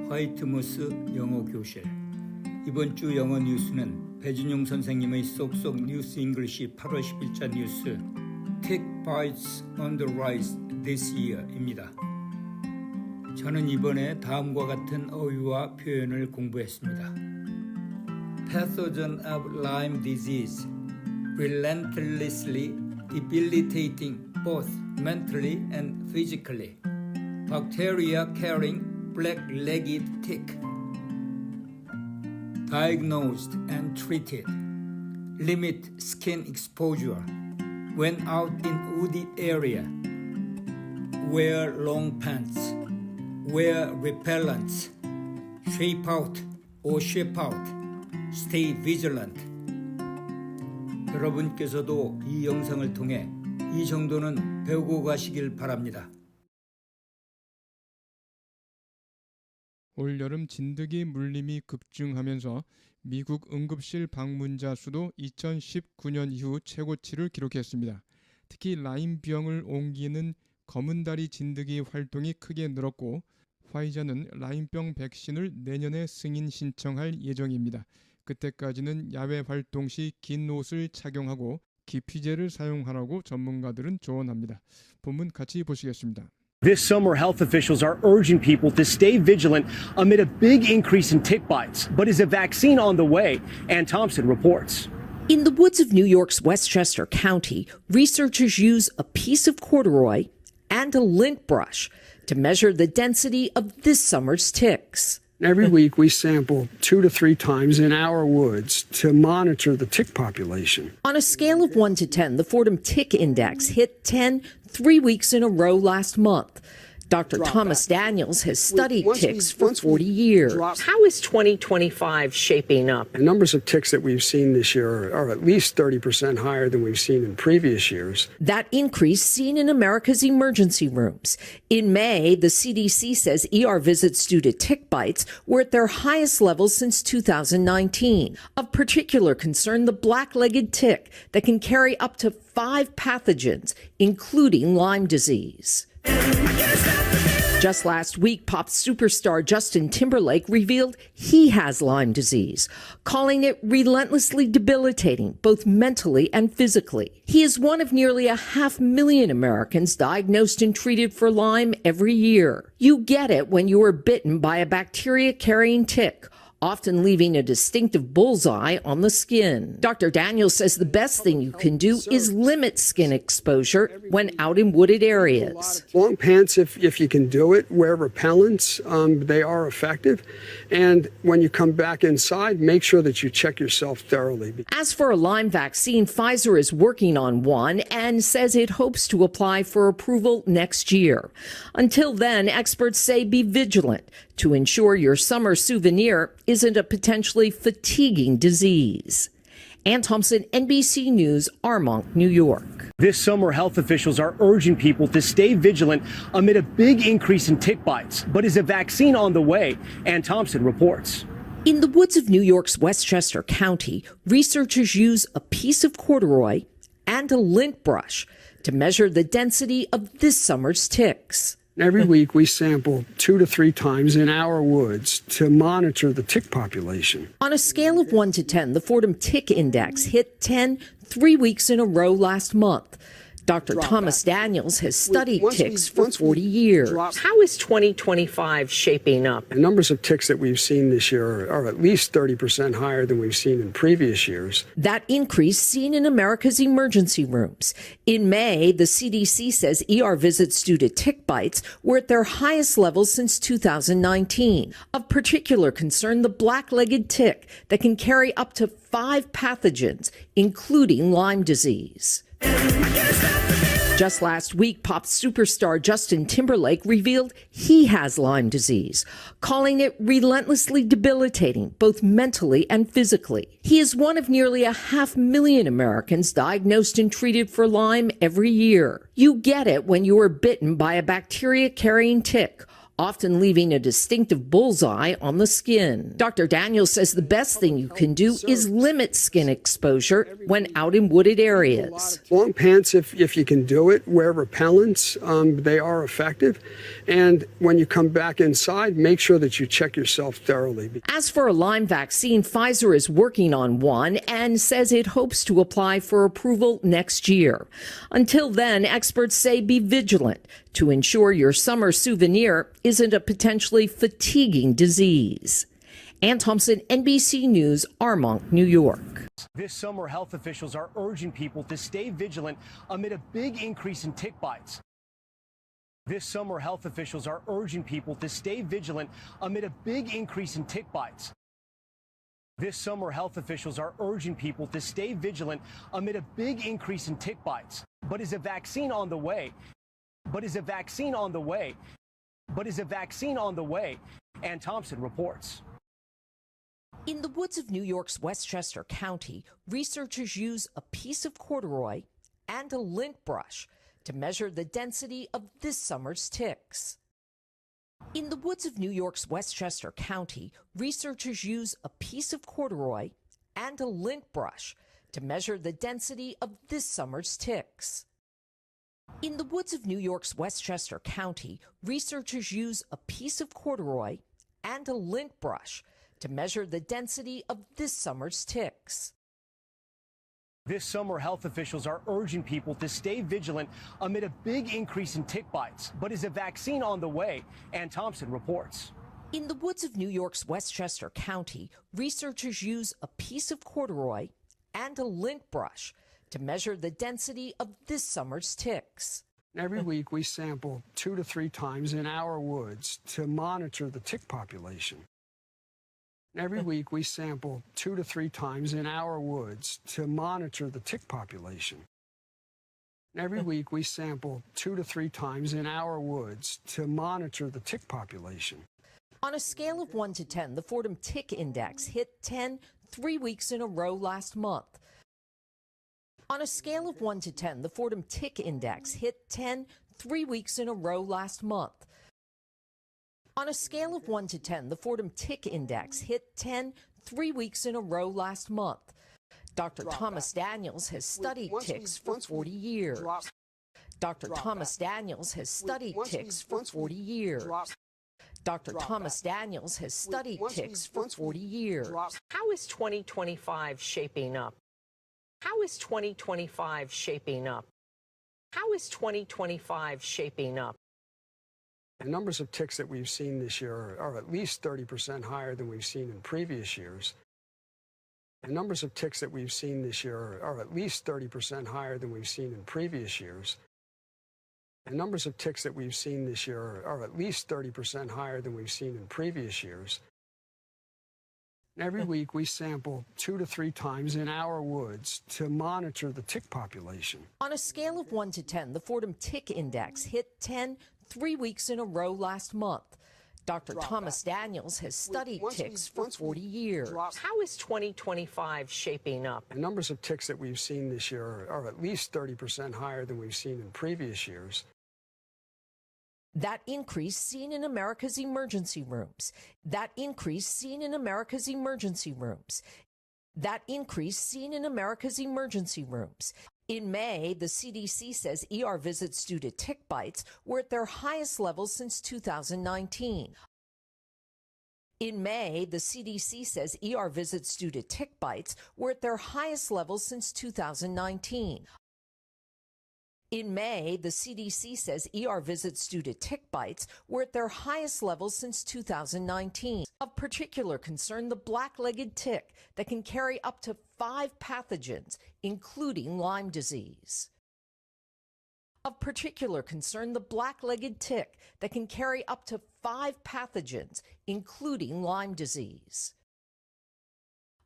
화이트모스 영어 교실. 이번 주 영어 뉴스는 배준용 선생님의 쏙쏙 뉴스 잉글리시 8월 10일자 뉴스 Tick bites on the rise this year입니다. 저는 이번에 다음과 같은 어휘와 표현을 공부했습니다. Pathogen of Lyme disease, relentlessly debilitating both mentally and physically. Bacteria carrying black-legged tick. Diagnosed and treated. Limit skin exposure. When out in woody area. Wear long pants. Wear repellents. Shape out or shape out. Stay vigilant. 여러분께서도 이 영상을 통해 이 정도는 배우고 가시길 바랍니다. 올여름 진드기 물림이 급증하면서 미국 응급실 방문자 수도 2019년 이후 최고치를 기록했습니다. 특히 라임병을 옮기는 검은다리 진드기 활동이 크게 늘었고 화이자는 라임병 백신을 내년에 승인 신청할 예정입니다. 그때까지는 야외 활동 시 긴 옷을 착용하고 기피제를 사용하라고 전문가들은 조언합니다. 본문 같이 보시겠습니다. This summer, health officials are urging people to stay vigilant amid a big increase in tick bites. But is a vaccine on the way? Ann Thompson reports. In the woods of New York's Westchester County, researchers use a piece of corduroy and a lint brush to measure the density of this summer's ticks. Every week we sample 2 to 3 times in our woods to monitor the tick population. On a scale of 1 to 10, the Fordham Tick Index hit 10 3 weeks in a row last month. Dr. Thomas Daniels has studied ticks for 40 years. How is 2025 shaping up? The numbers of ticks that we've seen this year are at least 30% higher than we've seen in previous years. That increase seen in America's emergency rooms. In May, the CDC says ER visits due to tick bites were at their highest levels since 2019. Of particular concern, the black-legged tick that can carry up to 5 pathogens, including Lyme disease. Just last week, pop superstar Justin Timberlake revealed he has Lyme disease, calling it relentlessly debilitating, both mentally and physically. He is one of nearly 500,000 Americans diagnosed and treated for Lyme every year. You get it when you are bitten by a bacteria-carrying tick, often leaving a distinctive bullseye on the skin. Dr. Daniels says the best thing you can do is limit skin exposure when out in wooded areas. Long pants, if you can do it, wear repellents. They are effective. And when you come back inside, make sure that you check yourself thoroughly. As for a Lyme vaccine, Pfizer is working on one and says it hopes to apply for approval next year. Until then, experts say be vigilant to ensure your summer souvenir isn't a potentially fatiguing disease. Ann Thompson, NBC News, Armonk, New York. This summer, health officials are urging people to stay vigilant amid a big increase in tick bites. But is a vaccine on the way? Ann Thompson reports. In the woods of New York's Westchester County, researchers use a piece of corduroy and a lint brush to measure the density of this summer's ticks. Every week we sample 2 to 3 times in our woods to monitor the tick population. On a scale of 1 to 10, the Fordham Tick Index hit 10 3 weeks in a row last month. Dr. Thomas Daniels has studied ticks for 40 years. How is 2025 shaping up? The numbers of ticks that we've seen this year are at least 30% higher than we've seen in previous years. That increase seen in America's emergency rooms. In May, the CDC says ER visits due to tick bites were at their highest levels since 2019. Of particular concern, the black-legged tick that can carry up to 5 pathogens, including Lyme disease. Just last week, pop superstar Justin Timberlake revealed he has Lyme disease, calling it relentlessly debilitating, both mentally and physically. He is one of nearly 500,000 Americans diagnosed and treated for Lyme every year. You get it when you are bitten by a bacteria-carrying tick, often leaving a distinctive bullseye on the skin. Dr. Daniels says the best thing you can do is limit skin exposure when out in wooded areas. Long pants, if you can do it, wear repellents. They are effective. And when you come back inside, make sure that you check yourself thoroughly. As for a Lyme vaccine, Pfizer is working on one and says it hopes to apply for approval next year. Until then, experts say be vigilant to ensure your summer souvenir isn't a potentially fatiguing disease. Ann Thompson, NBC News, Armonk, New York. This summer, health officials are urging people to stay vigilant amid a big increase in tick bites. This summer, health officials are urging people to stay vigilant amid a big increase in tick bites. This summer, health officials are urging people to stay vigilant amid a big increase in tick bites. But is a vaccine on the way? But is a vaccine on the way? But is a vaccine on the way? Ann Thompson reports. In the woods of New York's Westchester County, researchers use a piece of corduroy and a lint brush to measure the density of this summer's ticks. In the woods of New York's Westchester County, researchers use a piece of corduroy and a lint brush to measure the density of this summer's ticks. In the woods of New York's Westchester County, researchers use a piece of corduroy and a lint brush to measure the density of this summer's ticks. This summer, health officials are urging people to stay vigilant amid a big increase in tick bites. But is a vaccine on the way? Ann Thompson reports. In the woods of New York's Westchester County, researchers use a piece of corduroy and a lint brush to measure the density of this summer's ticks. Every week we sample 2 to 3 times in our woods to monitor the tick population. Every week we sample 2 to 3 times in our woods to monitor the tick population. Every week we sample 2 to 3 times in our woods to monitor the tick population. On a scale of 1 to 10, the Fordham Tick Index hit 10 3 weeks in a row last month. On a scale of 1 to 10, the Fordham Tick Index hit 10 3 weeks in a row last month. On a scale of 1 to 10, the Fordham Tick Index hit 10 3 weeks in a row last month. Dr. Thomas Daniels has studied ticks for 40 years. Dr. Thomas Daniels has studied ticks for 40 years. Dr. Thomas Daniels has studied ticks for 40 years. How is 2025 shaping up? How is 2025 shaping up? How is 2025 shaping up? The numbers of ticks that we've seen this year are at least 30% higher than we've seen in previous years. The numbers of ticks that we've seen this year are at least 30% higher than we've seen in previous years. The numbers of ticks that we've seen this year are at least 30% higher than we've seen in previous years. Every week we sample 2 to 3 times in our woods to monitor the tick population. On a scale of 1 to 10, the Fordham Tick Index hit 10 3 weeks in a row last month. Dr. Thomas Daniels has studied ticks for 40 years. How is 2025 shaping up? The numbers of ticks that we've seen this year are at least 30% higher than we've seen in previous years. That increase seen in America's emergency rooms. That increase seen in America's emergency rooms. That increase seen in America's emergency rooms. In May, the CDC says ER visits due to tick bites were at their highest levels since 2019. In May, the CDC says ER visits due to tick bites were at their highest levels since 2019. In May, the CDC says ER visits due to tick bites were at their highest levels since 2019. Of particular concern, the black-legged tick that can carry up to 5 pathogens, including Lyme disease. Of particular concern, the black-legged tick that can carry up to 5 pathogens, including Lyme disease.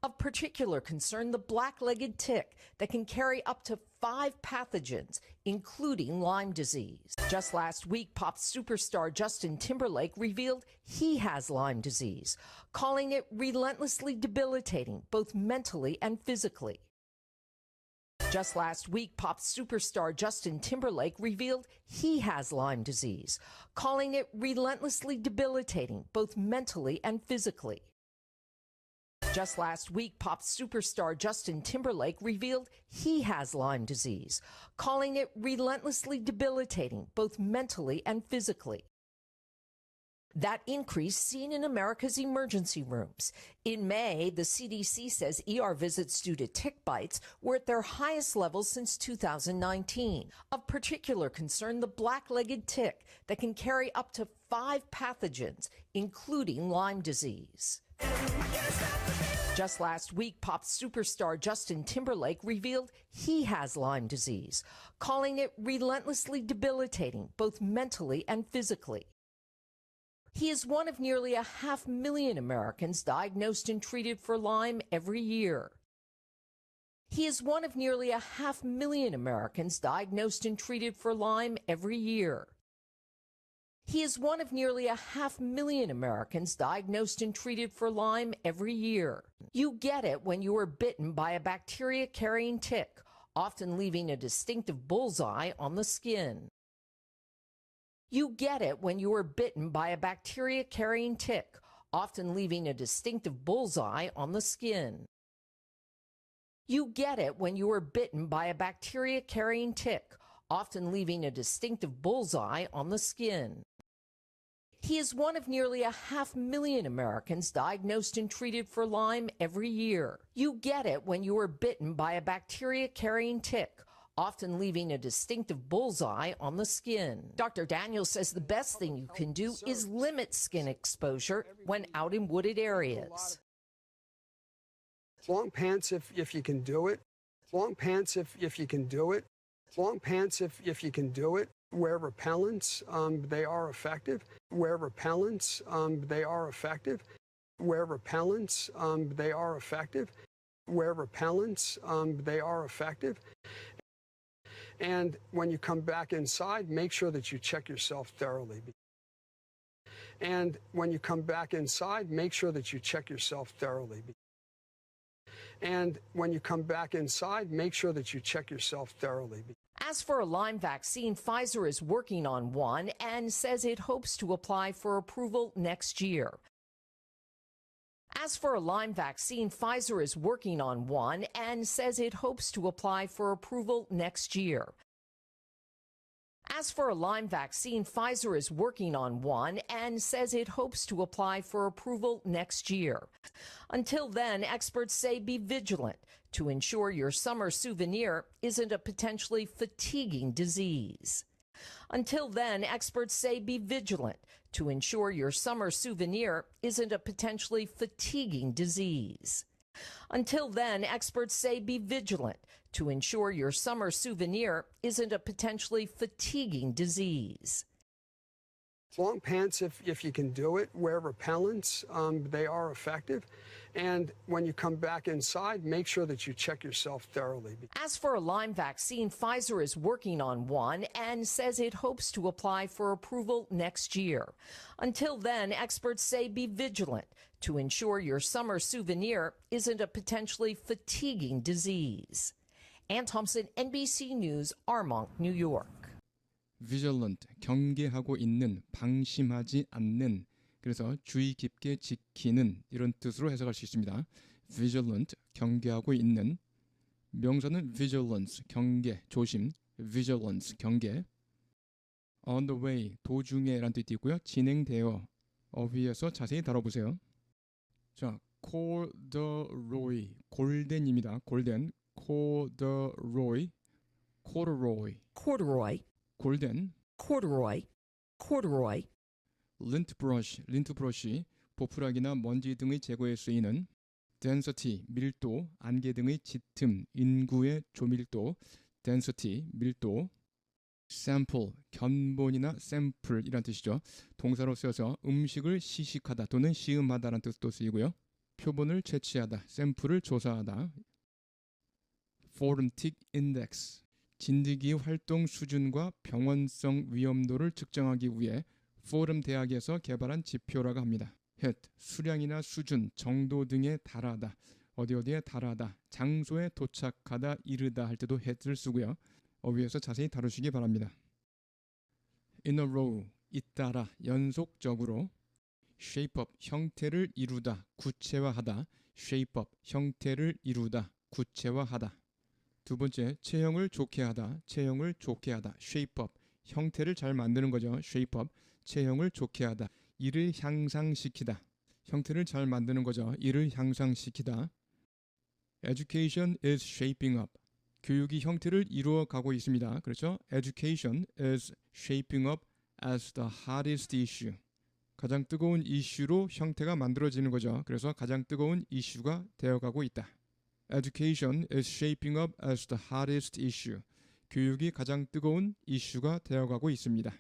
Of particular concern, the black-legged tick that can carry up to 5 pathogens, including Lyme disease. Just last week, pop superstar Justin Timberlake revealed he has Lyme disease, calling it relentlessly debilitating, both mentally and physically. Just last week, pop superstar Justin Timberlake revealed he has Lyme disease, calling it relentlessly debilitating, both mentally and physically. Just last week, pop superstar Justin Timberlake revealed he has Lyme disease, calling it relentlessly debilitating, both mentally and physically. That increase seen in America's emergency rooms. In May, the CDC says ER visits due to tick bites were at their highest levels since 2019. Of particular concern, the black-legged tick that can carry up to 5 pathogens, including Lyme disease. Just last week, pop superstar Justin Timberlake revealed he has Lyme disease, calling it relentlessly debilitating, both mentally and physically. He is one of nearly 500,000 Americans diagnosed and treated for Lyme every year. He is one of nearly 500,000 Americans diagnosed and treated for Lyme every year. He is one of nearly 500,000 Americans diagnosed and treated for Lyme every year. You get it when you are bitten by a bacteria-carrying tick, often leaving a distinctive bullseye on the skin. You get it when you are bitten by a bacteria-carrying tick, often leaving a distinctive bullseye on the skin. You get it when you are bitten by a bacteria-carrying tick, often leaving a distinctive bullseye on the skin. He is one of nearly 500,000 Americans diagnosed and treated for Lyme every year. You get it when you are bitten by a bacteria-carrying tick, often leaving a distinctive bullseye on the skin. Dr. Daniels says the best thing you can do is limit skin exposure when out in wooded areas. Long pants if you can do it. Long pants if you can do it. Long pants if you can do it. Wear repellents, they are effective. Wear repellents, they are effective. Wear repellents, they are effective. Wear repellents, they are effective. And when you come back inside, make sure that you check yourself thoroughly. And when you come back inside, make sure that you check yourself thoroughly. And when you come back inside, make sure that you check yourself thoroughly. As for a Lyme vaccine, Pfizer is working on one and says it hopes to apply for approval next year. As for a Lyme vaccine, Pfizer is working on one and says it hopes to apply for approval next year. As for a Lyme vaccine, Pfizer is working on one and says it hopes to apply for approval next year. Until then, experts say be vigilant to ensure your summer souvenir isn't a potentially fatiguing disease. Until then, experts say be vigilant to ensure your summer souvenir isn't a potentially fatiguing disease. Until then, experts say be vigilant to ensure your summer souvenir isn't a potentially fatiguing disease. Long pants if you can do it. Wear repellents, they are effective. And when you come back inside, make sure that you check yourself thoroughly. As for a Lyme vaccine, Pfizer is working on one and says it hopes to apply for approval next year. Until then, experts say be vigilant to ensure your summer souvenir isn't a potentially fatiguing disease. Ann Thompson, NBC News, Armonk, New York. vigilant, 경계하고 있는, 방심하지 않는, 그래서 주의 깊게 지키는 이런 뜻으로 해석할 수 있습니다. vigilant, 경계하고 있는, 명사는 vigilance, 경계, 조심, vigilance, 경계. on the way, 도중에 라는 뜻이 있고요. 진행되어, 어휘에서 자세히 다뤄보세요. 자, corduroy, 골덴입니다. 골덴, corduroy, corduroy, Corduroy, 골덴, corduroy, corduroy. 린트 브러쉬, 보풀하기나 먼지 등의 제거에 쓰이는 density, 밀도, 안개 등의 짙음, 인구의 조밀도, density, 밀도, sample, 견본이나 샘플이란 뜻이죠. 동사로 쓰여서 음식을 시식하다 또는 시음하다라는 뜻도 쓰이고요. 표본을 채취하다, 샘플을 조사하다. forensic index, 진드기 활동 수준과 병원성 위험도를 측정하기 위해 포럼 대학에서 개발한 지표라고 합니다. 수량이나 수준, 정도 등에 달하다, 어디에 달하다, 장소에 도착하다, 이르다 할 때도 hat을 쓰고요. 어휘에서 자세히 다루시기 바랍니다. In a row, 잇따라, 연속적으로. shape up, 형태를 이루다, 구체화하다. shape up, 형태를 이루다, 구체화하다. 두 번째, 체형을 좋게 하다, 체형을 좋게 하다. shape up, 형태를 잘 만드는 거죠. shape up, 체형을 좋게 하다. 이를 향상시키다, 형태를 잘 만드는 거죠. 이를 향상시키다. Education is shaping up, 교육이 형태를 이루어가고 있습니다. 그렇죠? Education is shaping up as the hottest issue. 가장 뜨거운 이슈로 형태가 만들어지는 거죠. 그래서 가장 뜨거운 이슈가 되어가고 있다. Education is shaping up as the hottest issue. 교육이 가장 뜨거운 이슈가 되어가고 있습니다.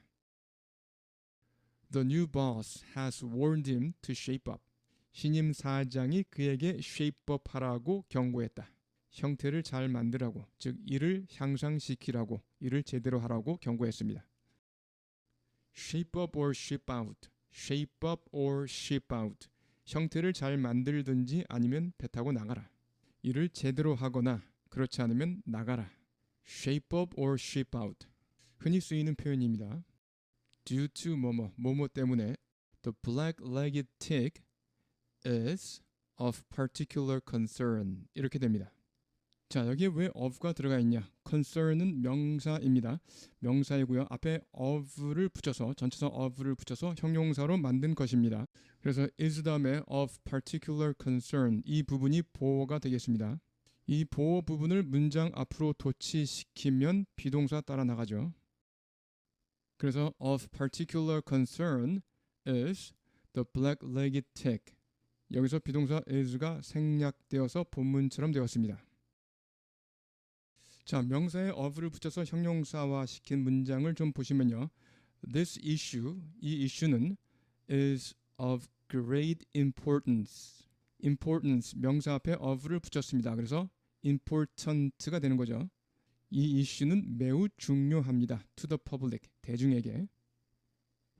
The new boss has warned him to shape up. 신임 사장이 그에게 shape up 하라고 경고했다. 형태를 잘 만들라고, 즉 일을 향상시키라고, 일을 제대로 하라고 경고했습니다. Shape up or ship out. Shape up or ship out. 형태를 잘 만들든지 아니면 배 타고 나가라. 일을 제대로 하거나 그렇지 않으면 나가라. Shape up or ship out. 흔히 쓰이는 표현입니다. Due to 뭐뭐 때문에 the black-legged tick is of particular concern. 이렇게 됩니다. 자, 여기에 왜 of가 들어가 있냐? concern은 명사입니다. 명사이고요. 앞에 of를 붙여서, 전치사 of를 붙여서 형용사로 만든 것입니다. 그래서 is 다음에 of particular concern, 이 부분이 보어가 되겠습니다. 이 보어 부분을 문장 앞으로 도치시키면 비동사 따라 나가죠. 그래서 of particular concern is the black-legged tick. 여기서 비동사 is가 생략되어서 본문처럼 되었습니다. 자, 명사에 of를 붙여서 형용사화 시킨 문장을 좀 보시면요. This issue, 이 이슈는 is of great importance. importance, 명사 앞에 of를 붙였습니다. 그래서 important가 되는 거죠. 이 이슈는 매우 중요합니다. To the public, 대중에게.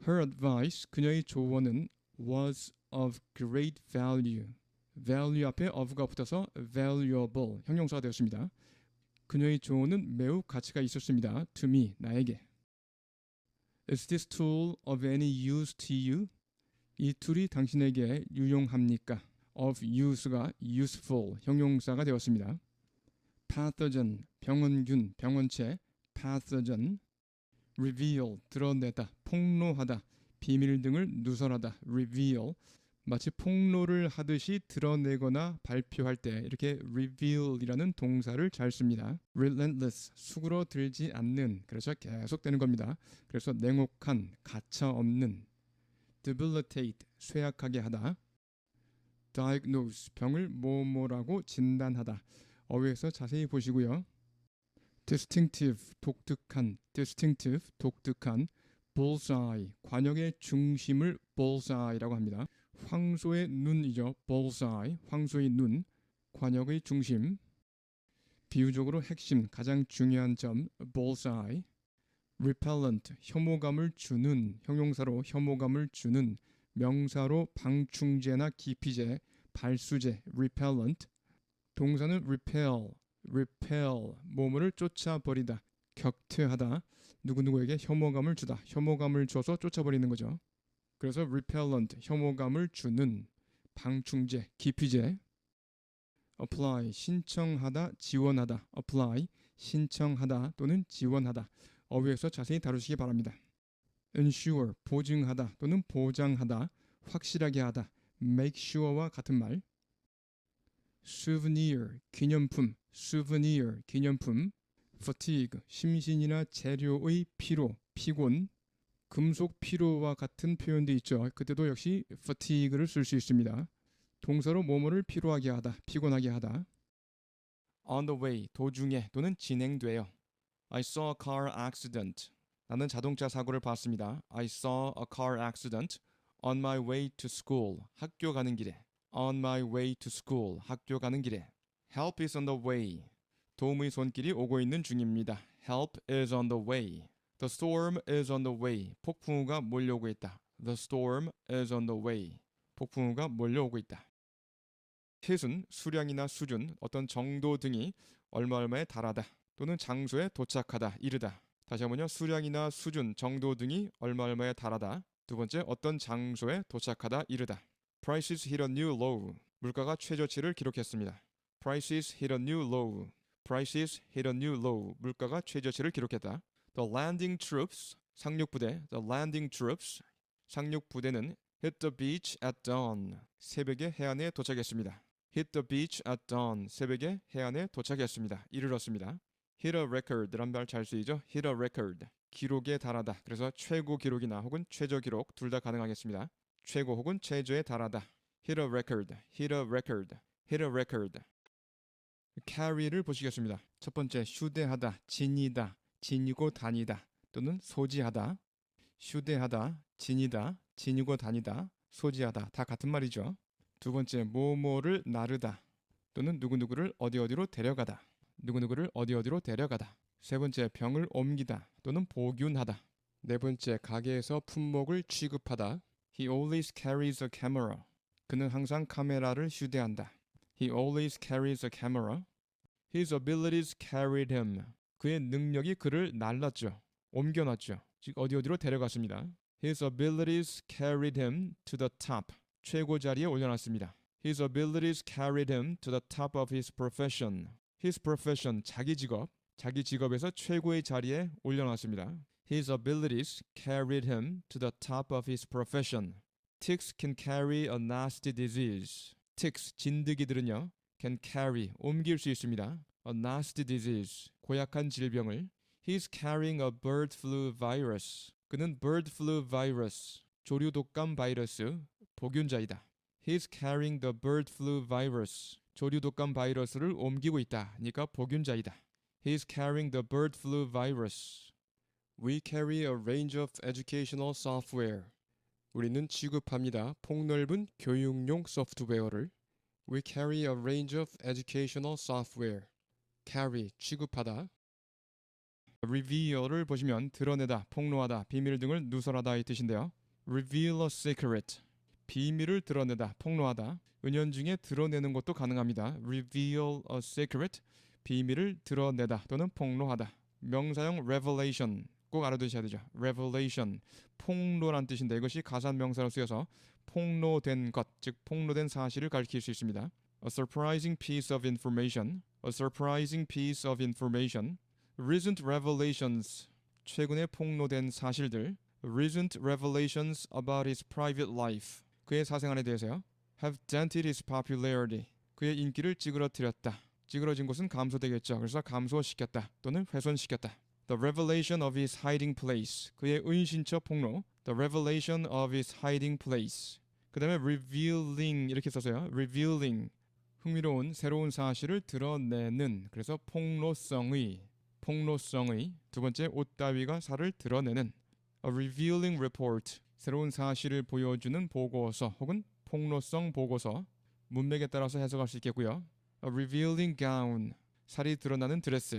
Her advice, 그녀의 조언은 was of great value. value 앞에 of가 붙어서 valuable, 형용사가 되었습니다. 그녀의 조언은 매우 가치가 있었습니다. To me, 나에게. Is this tool of any use to you? 이 툴이 당신에게 유용합니까? Of use가 useful, 형용사가 되었습니다. Pathogen, 병원균, 병원체, pathogen. Reveal, 드러내다, 폭로하다, 비밀 등을 누설하다, reveal. 마치 폭로를 하듯이 드러내거나 발표할 때 이렇게 reveal이라는 동사를 잘 씁니다. Relentless, 수그러들지 않는, 그래서 계속되는 겁니다. 그래서 냉혹한, 가차없는. Debilitate, 쇠약하게 하다. Diagnose, 병을 뭐뭐라고 진단하다. 어휘에서 자세히 보시고요. Distinctive, 독특한, distinctive, 독특한. Bullseye, 관역의 중심을 bullseye라고 합니다. 황소의 눈이죠. bullseye, 황소의 눈, 관역의 중심. 비유적으로 핵심, 가장 중요한 점, bullseye. repellent, 혐오감을 주는, 형용사로 혐오감을 주는, 명사로 방충제나 기피제, 발수제, repellent. 동사는 repel, 뭐뭐를 쫓아버리다, 격퇴하다, 누구누구에게 혐오감을 주다, 혐오감을 줘서 쫓아버리는 거죠. 그래서 repellent, 혐오감을 주는, 방충제, 기피제. apply, 신청하다, 지원하다. apply, 신청하다 또는 지원하다. 어휘에서 자세히 다루시기 바랍니다. ensure, 보증하다 또는 보장하다, 확실하게 하다. make sure와 같은 말. souvenir, 기념품, souvenir, 기념품. fatigue, 심신이나 재료의 피로, 피곤. 금속 피로와 같은 표현도 있죠. 그때도 역시 fatigue를 쓸 수 있습니다. 동사로 뭐뭐를 피로하게 하다, 피곤하게 하다. on the way, 도중에 또는 진행되어. I saw a car accident. 나는 자동차 사고를 봤습니다. I saw a car accident on my way to school. 학교 가는 길에. on my way to school. 학교 가는 길에. help is on the way. 도움의 손길이 오고 있는 중입니다. help is on the way. The storm is on the way. 폭풍우가 몰려오고 있다. The storm is on the way. 폭풍우가 몰려오고 있다. hit은 수량이나 수준, 어떤 정도 등이 얼마에 달하다 또는 장소에 도착하다, 이르다. 다시 한번요. 수량이나 수준, 정도 등이 얼마에 달하다. 두 번째, 어떤 장소에 도착하다, 이르다. Prices hit a new low. 물가가 최저치를 기록했습니다. Prices hit a new low. Prices hit a new low. 물가가 최저치를 기록했다. The landing troops. 상륙부대. The landing troops. 상륙부대는 hit the beach at dawn. 새벽에 해안에 도착했습니다. Hit the beach at dawn. 새벽에 해안에 도착했습니다. 이르렀습니다. Hit a record란 말 잘 쓰이죠? Hit a record. 기록에 달하다. 그래서 최고 기록이나 혹은 최저 기록 둘 다 가능하겠습니다. 최고 혹은 최저에 달하다. Hit a record. Hit a record. Hit a record. carry를 보시겠습니다. 첫 번째, 휴대하다, 지니다, 지니고 다니다 또는 소지하다. 휴대하다, 지니다, 지니고 다니다, 소지하다 다 같은 말이죠. 두 번째, 뭐뭐를 나르다 또는 누구누구를 어디어디로 데려가다. 누구누구를 어디어디로 데려가다. 세 번째, 병을 옮기다 또는 보균하다. 네 번째, 가게에서 품목을 취급하다. He always carries a camera. 그는 항상 카메라를 휴대한다. He always carries a camera. His abilities carried him. 그의 능력이 그를 날랐죠. 옮겨놨죠. 즉 어디어디로 데려갔습니다. His abilities carried him to the top. 최고 자리에 올려놨습니다. His abilities carried him to the top of his profession. His profession, 자기 직업. 자기 직업에서 최고의 자리에 올려놨습니다. His abilities carried him to the top of his profession. Ticks can carry a nasty disease. Ticks, 진드기들은요, can carry, 옮길 수 있습니다. A nasty disease, 고약한 질병을. He's carrying a bird flu virus. 그는 bird flu virus, 조류 독감 바이러스, 보균자이다. He's carrying the bird flu virus. 조류 독감 바이러스를 옮기고 있다. 그러니까 보균자이다. He's carrying the bird flu virus. We carry a range of educational software. 우리는 취급합니다. 폭넓은 교육용 소프트웨어를. We carry a range of educational software. carry, 취급하다. reveal을 보시면 드러내다, 폭로하다, 비밀 등을 누설하다 이 뜻인데요. reveal a secret, 비밀을 드러내다, 폭로하다. 은연중에 드러내는 것도 가능합니다. reveal a secret, 비밀을 드러내다 또는 폭로하다. 명사형 revelation, 꼭 알아두셔야 되죠. revelation, 폭로란 뜻인데 이것이 가산명사로 쓰여서 폭로된 것, 즉 폭로된 사실을 가리킬 수 있습니다. A surprising piece of information, a surprising piece of information. Recent revelations, 최근에 폭로된 사실들. Recent revelations about his private life, 그의 사생활에 대해서요. Have dented his popularity, 그의 인기를 찌그러뜨렸다. 찌그러진 곳은 감소되겠죠. 그래서 감소시켰다 또는 훼손시켰다. The revelation of his hiding place, 그의 은신처 폭로. The revelation of his hiding place. 그 다음에 revealing 이렇게 써서요. revealing, 흥미로운 새로운 사실을 드러내는. 그래서 폭로성의. 두 번째, 옷 따위가 살을 드러내는. A revealing report, 새로운 사실을 보여주는 보고서 혹은 폭로성 보고서. 문맥에 따라서 해석할 수 있겠고요. A revealing gown, 살이 드러나는 드레스.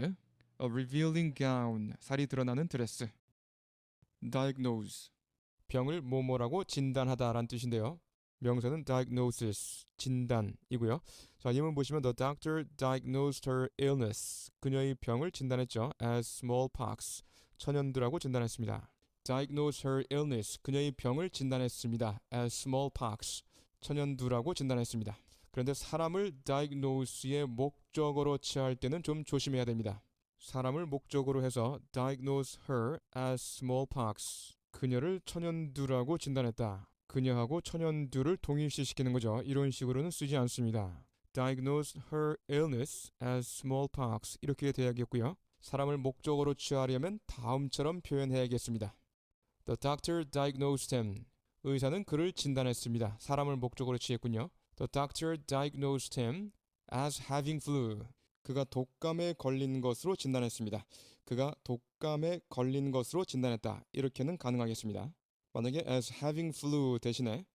A revealing gown, 살이 드러나는 드레스. diagnose, 병을 뭐뭐라고 진단하다라는 뜻인데요. 명사는 diagnosis, 진단이고요. 자, 예문 보시면 the doctor diagnosed her illness. 그녀의 병을 진단했죠. as smallpox, 천연두라고 진단했습니다. diagnose her illness. 그녀의 병을 진단했습니다. as smallpox, 천연두라고 진단했습니다. 그런데 사람을 diagnose의 목적어로 취할 때는 좀 조심해야 됩니다. 사람을 목적으로 해서 diagnose her as smallpox, 그녀를 천연두라고 진단했다. 그녀하고 천연두를 동일시시키는 거죠. 이런 식으로는 쓰지 않습니다. diagnose her illness as smallpox, 이렇게 돼야겠고요. 사람을 목적으로 취하려면 다음처럼 표현해야겠습니다. The doctor diagnosed him. 의사는 그를 진단했습니다. 사람을 목적으로 취했군요. The doctor diagnosed him as having flu. 그가 독감에 걸린 것으로 진단했습니다. 그가 독감에 걸린 것으로 진단했다. 이렇게는 가능하겠습니다. 만약에 as having flu 대신에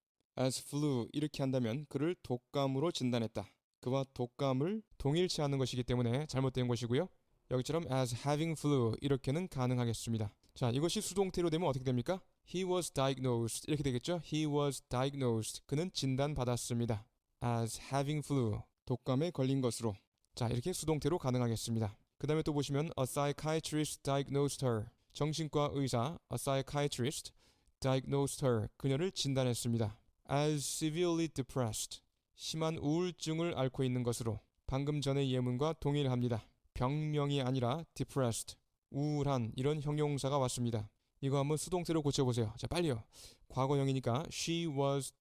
as flu 이렇게 한다면 그를 독감으로 진단했다. 그와 독감을 동일시하는 것이기 때문에 잘못된 것이고요. 여기처럼 as having flu 이렇게는 가능하겠습니다. 자, 이것이 수동태로 되면 어떻게 됩니까? He was diagnosed 이렇게 되겠죠. He was diagnosed. 그는 진단받았습니다. as having flu, 독감에 걸린 것으로. 자, 이렇게 수동태로 가능하겠습니다. 그 다음에 또 보시면 a psychiatrist diagnosed her, 정신과 의사 a psychiatrist diagnosed her, 그녀를 진단했습니다. as severely depressed, 심한 우울증을 앓고 있는 것으로. 방금 전의 예문과 동일합니다. 병명이 아니라 depressed, 우울한 이런 형용사가 왔습니다. 이거 한번 수동태로 고쳐보세요. 자, 빨리요. 과거형이니까 she was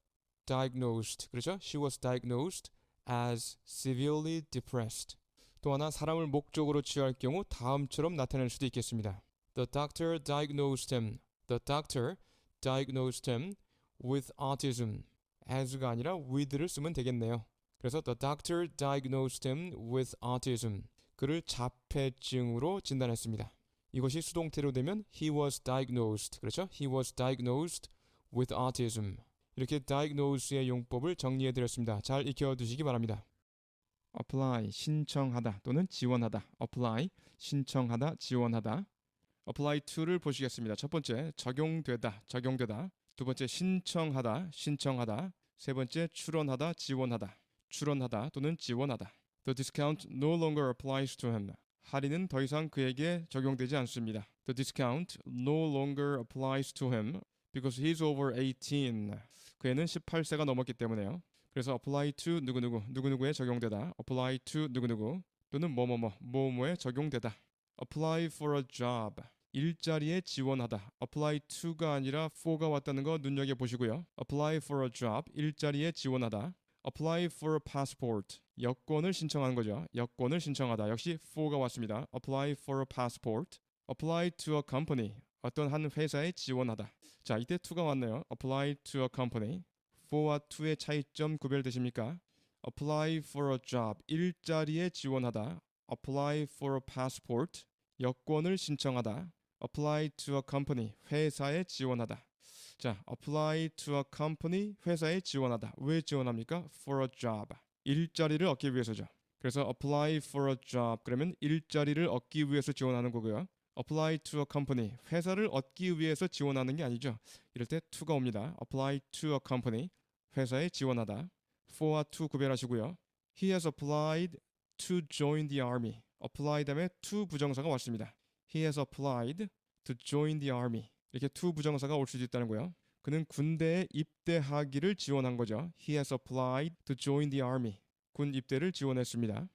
diagnosed, 그렇죠? She was diagnosed as severely depressed. 또 하나 사람을 목적으로 취할 경우 다음처럼 나타낼 수도 있겠습니다. The doctor diagnosed him. The doctor diagnosed him with autism. as가 아니라 with를 쓰면 되겠네요. 그래서 the doctor diagnosed him with autism. 그를 자폐증으로 진단했습니다. 이것이 수동태로 되면 he was diagnosed. 그렇죠? He was diagnosed with autism. 이렇게 diagnose의 용법을 정리해 드렸습니다. 잘 익혀두시기 바랍니다. apply, 신청하다 또는 지원하다. apply, 신청하다, 지원하다. apply to를 보시겠습니다. 첫 번째, 적용되다, 적용되다. 두 번째, 신청하다, 신청하다. 세 번째, 출원하다, 지원하다. 출원하다 또는 지원하다. The discount no longer applies to him. 할인은 더 이상 그에게 적용되지 않습니다. The discount no longer applies to him because he's over 18. 그애는 18세가 넘었기 때문에요. 그래서 apply to 누구누구에 적용되다. apply to 누구누구 또는 뭐뭐에 적용되다. apply for a job, 일자리에 지원하다. apply to가 아니라 for가 왔다는 거 눈여겨보시고요. apply for a job, 일자리에 지원하다. apply for a passport, 여권을 신청하는 거죠. 여권을 신청하다. 역시 for가 왔습니다. apply for a passport. apply to a company, 어떤 한 회사에 지원하다. 자, 이때 to가 왔네요. apply to a company. for와 to의 차이점 구별되십니까? apply for a job, 일자리에 지원하다. apply for a passport, 여권을 신청하다. apply to a company, 회사에 지원하다. 자, apply to a company, 회사에 지원하다. 왜 지원합니까? for a job, 일자리를 얻기 위해서죠. 그래서 apply for a job, 그러면 일자리를 얻기 위해서 지원하는 거고요. apply to a company, 회사를 얻기 위해서 지원하는 게 아니죠. 이럴 때 to가 옵니다. apply to a company, 회사에 지원하다. for와 to 구별하시고요. He has applied to join the army. apply 다음에 to 부정사가 왔습니다. He has applied to join the army. 이렇게 to 부정사가 올 수도 있다는 거예요. 그는 군대에 입대하기를 지원한 거죠. He has applied to join the army. 군 입대를 지원했습니다.